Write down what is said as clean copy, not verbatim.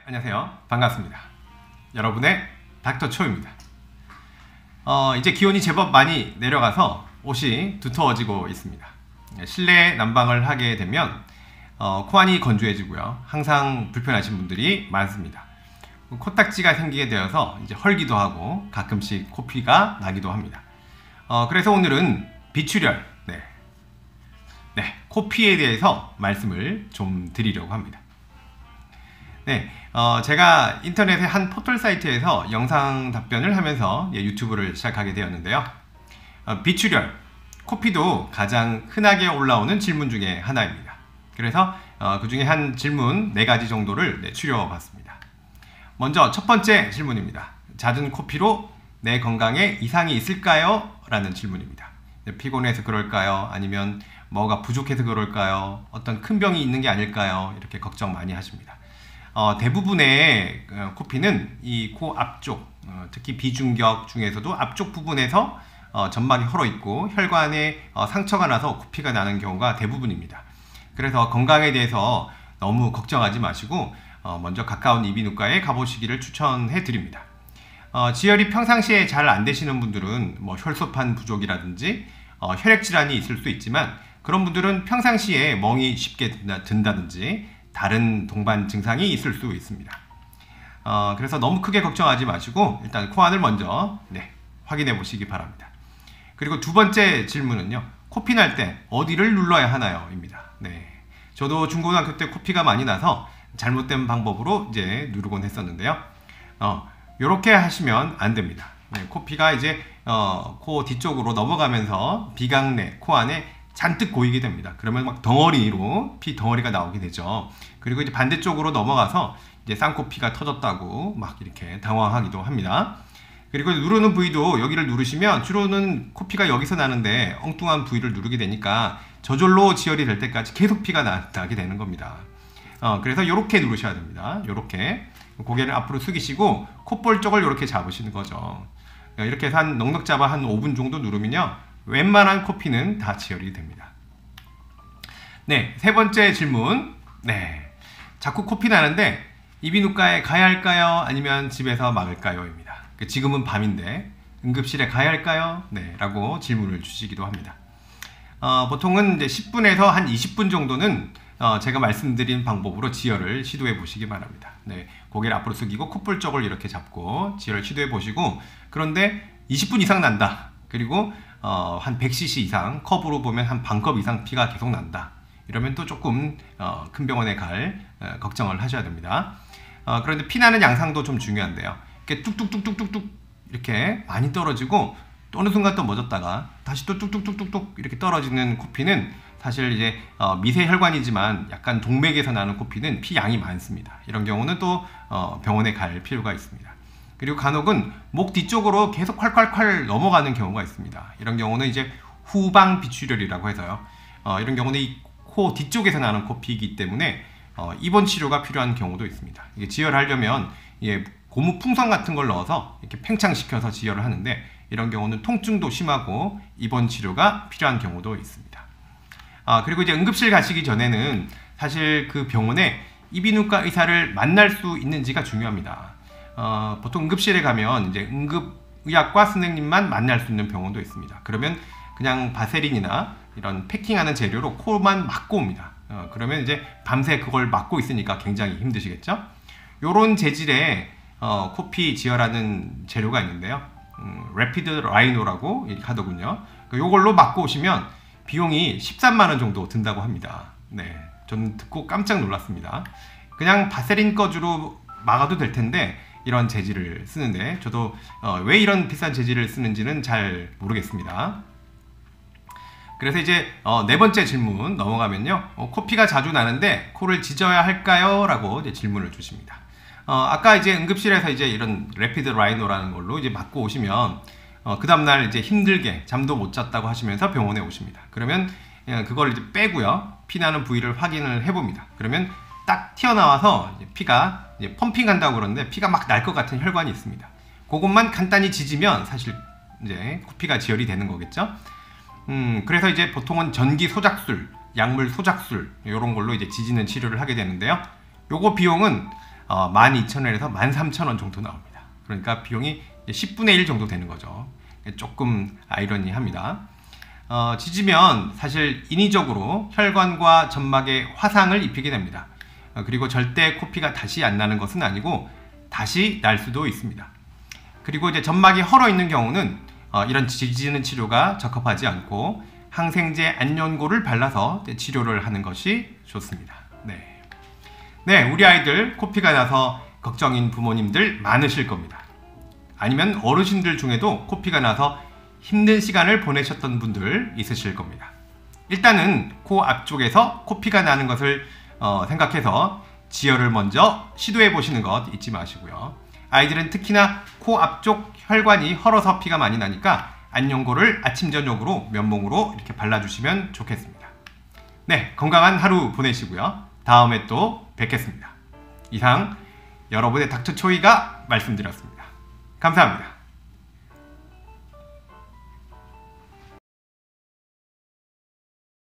안녕하세요. 반갑습니다. 여러분의 닥터초입니다. 이제 기온이 제법 많이 내려가서 옷이 두터워지고 있습니다. 실내 난방을 하게 되면 코안이 건조해지고요. 항상 불편하신 분들이 많습니다. 코딱지가 생기게 되어서 이제 헐기도 하고 가끔씩 코피가 나기도 합니다. 그래서 오늘은 비출혈, 코피에 대해서 말씀을 좀 드리려고 합니다. 제가 인터넷의 한 포털 사이트에서 영상 답변을 하면서 유튜브를 시작하게 되었는데요. 비출혈, 코피도 가장 흔하게 올라오는 질문 중에 하나입니다. 그래서 그 중에 한 질문 4가지 정도를 추려봤습니다. 먼저 첫 번째 질문입니다. 잦은 코피로 내 건강에 이상이 있을까요? 라는 질문입니다. 피곤해서 그럴까요? 아니면 뭐가 부족해서 그럴까요? 어떤 큰 병이 있는 게 아닐까요? 이렇게 걱정 많이 하십니다. 대부분의 코피는 이 코 앞쪽, 특히 비중격 중에서도 앞쪽 부분에서 점막이 헐어있고 혈관에 상처가 나서 코피가 나는 경우가 대부분입니다. 그래서 건강에 대해서 너무 걱정하지 마시고 먼저 가까운 이비인후과에 가보시기를 추천해 드립니다. 지혈이 평상시에 잘 안 되시는 분들은 혈소판 부족이라든지 혈액질환이 있을 수 있지만, 그런 분들은 평상시에 멍이 쉽게 든다든지 다른 동반 증상이 있을 수 있습니다. 그래서 너무 크게 걱정하지 마시고 일단 코안을 먼저 확인해 보시기 바랍니다. 그리고 두 번째 질문은요, 코피 날 때 어디를 눌러야 하나요? 입니다. 저도 중고등학교 때 코피가 많이 나서 잘못된 방법으로 이제 누르곤 했었는데요. 요렇게 하시면 안 됩니다. 코피가 이제 코 뒤쪽으로 넘어가면서 비강내, 코 안에 잔뜩 고이게 됩니다. 그러면 막 덩어리로 피 덩어리가 나오게 되죠. 그리고 이제 반대쪽으로 넘어가서 이제 쌍코피가 터졌다고 막 이렇게 당황하기도 합니다. 그리고 누르는 부위도 여기를 누르시면 주로는 코피가 여기서 나는데 엉뚱한 부위를 누르게 되니까 저절로 지혈이 될 때까지 계속 피가 나게 되는 겁니다. 그래서 이렇게 누르셔야 됩니다. 이렇게 고개를 앞으로 숙이시고 콧볼 쪽을 이렇게 잡으시는 거죠. 이렇게 해서 넉넉 잡아 한 5분 정도 누르면요, 웬만한 코피는 다 지혈이 됩니다. 세 번째 질문. 자꾸 코피 나는데 이비인후과에 가야 할까요? 아니면 집에서 막을까요? 입니다. 지금은 밤인데 응급실에 가야 할까요? 라고 질문을 주시기도 합니다. 보통은 이제 10분에서 한 20분 정도는 제가 말씀드린 방법으로 지혈을 시도해 보시기 바랍니다. 고개를 앞으로 숙이고 콧볼 쪽을 이렇게 잡고 지혈을 시도해 보시고, 그런데 20분 이상 난다, 그리고 한 100cc 이상, 컵으로 보면 한 반컵 이상 피가 계속 난다, 이러면 또 조금 큰 병원에 갈 걱정을 하셔야 됩니다. 그런데 피 나는 양상도 좀 중요한데요. 이렇게 뚝뚝뚝뚝뚝뚝 이렇게 많이 떨어지고 또 어느 순간 또 멎었다가 다시 또 뚝뚝뚝뚝뚝 이렇게 떨어지는 코피는 사실 이제 미세 혈관이지만 약간 동맥에서 나는 코피는 피 양이 많습니다. 이런 경우는 또 병원에 갈 필요가 있습니다. 그리고 간혹은 목 뒤쪽으로 계속 콸콸콸 넘어가는 경우가 있습니다. 이런 경우는 이제 후방 비출혈이라고 해서요. 이런 경우는 이 코 뒤쪽에서 나는 코피이기 때문에 입원 치료가 필요한 경우도 있습니다. 이게 지혈하려면 고무 풍선 같은 걸 넣어서 이렇게 팽창시켜서 지혈을 하는데, 이런 경우는 통증도 심하고 입원 치료가 필요한 경우도 있습니다. 그리고 이제 응급실 가시기 전에는 사실 그 병원에 이비인후과 의사를 만날 수 있는지가 중요합니다. 보통 응급실에 가면 이제 응급의학과 선생님만 만날 수 있는 병원도 있습니다. 그러면 그냥 바세린이나 이런 패킹하는 재료로 코만 막고 옵니다. 그러면 이제 밤새 그걸 막고 있으니까 굉장히 힘드시겠죠? 요런 재질의 코피 지혈하는 재료가 있는데요. 래피드 라이노라고 하더군요. 요걸로 막고 오시면 비용이 13만원 정도 든다고 합니다. 저는 듣고 깜짝 놀랐습니다. 그냥 바세린 꺼주로 막아도 될 텐데 이런 재질을 쓰는데, 저도 왜 이런 비싼 재질을 쓰는지는 잘 모르겠습니다. 그래서 이제 네 번째 질문 넘어가면요, 코피가 자주 나는데 코를 찢어야 할까요? 라고 이제 질문을 주십니다. 아까 이제 응급실에서 이제 이런 래피드 라이노라는 걸로 이제 맞고 오시면 그 다음날 이제 힘들게 잠도 못 잤다고 하시면서 병원에 오십니다. 그러면 그걸 이제 빼고요, 피나는 부위를 확인을 해봅니다. 그러면 딱 튀어나와서 이제 피가 이제 펌핑한다고 그러는데 피가 막 날 것 같은 혈관이 있습니다. 그것만 간단히 짖으면 사실 이제 코피가 지혈이 되는 거겠죠. 그래서 이제 보통은 전기 소작술, 약물 소작술 이런 걸로 이제 짖는 치료를 하게 되는데요. 요거 비용은 12,000원에서 13,000원 정도 나옵니다. 그러니까 비용이 10분의 1 정도 되는 거죠. 조금 아이러니합니다. 짖으면 사실 인위적으로 혈관과 점막에 화상을 입히게 됩니다. 그리고 절대 코피가 다시 안 나는 것은 아니고 다시 날 수도 있습니다. 그리고 이제 점막이 헐어 있는 경우는 이런 짖는 치료가 적합하지 않고 항생제 안연고를 발라서 치료를 하는 것이 좋습니다. 네, 우리 아이들 코피가 나서 걱정인 부모님들 많으실 겁니다. 아니면 어르신들 중에도 코피가 나서 힘든 시간을 보내셨던 분들 있으실 겁니다. 일단은 코 앞쪽에서 코피가 나는 것을 생각해서 지혈을 먼저 시도해 보시는 것 잊지 마시고요. 아이들은 특히나 코 앞쪽 혈관이 헐어서 피가 많이 나니까 안연고를 아침 저녁으로 면봉으로 이렇게 발라주시면 좋겠습니다. 네, 건강한 하루 보내시고요. 다음에 또 뵙겠습니다. 이상 여러분의 닥터초이가 말씀드렸습니다. 감사합니다.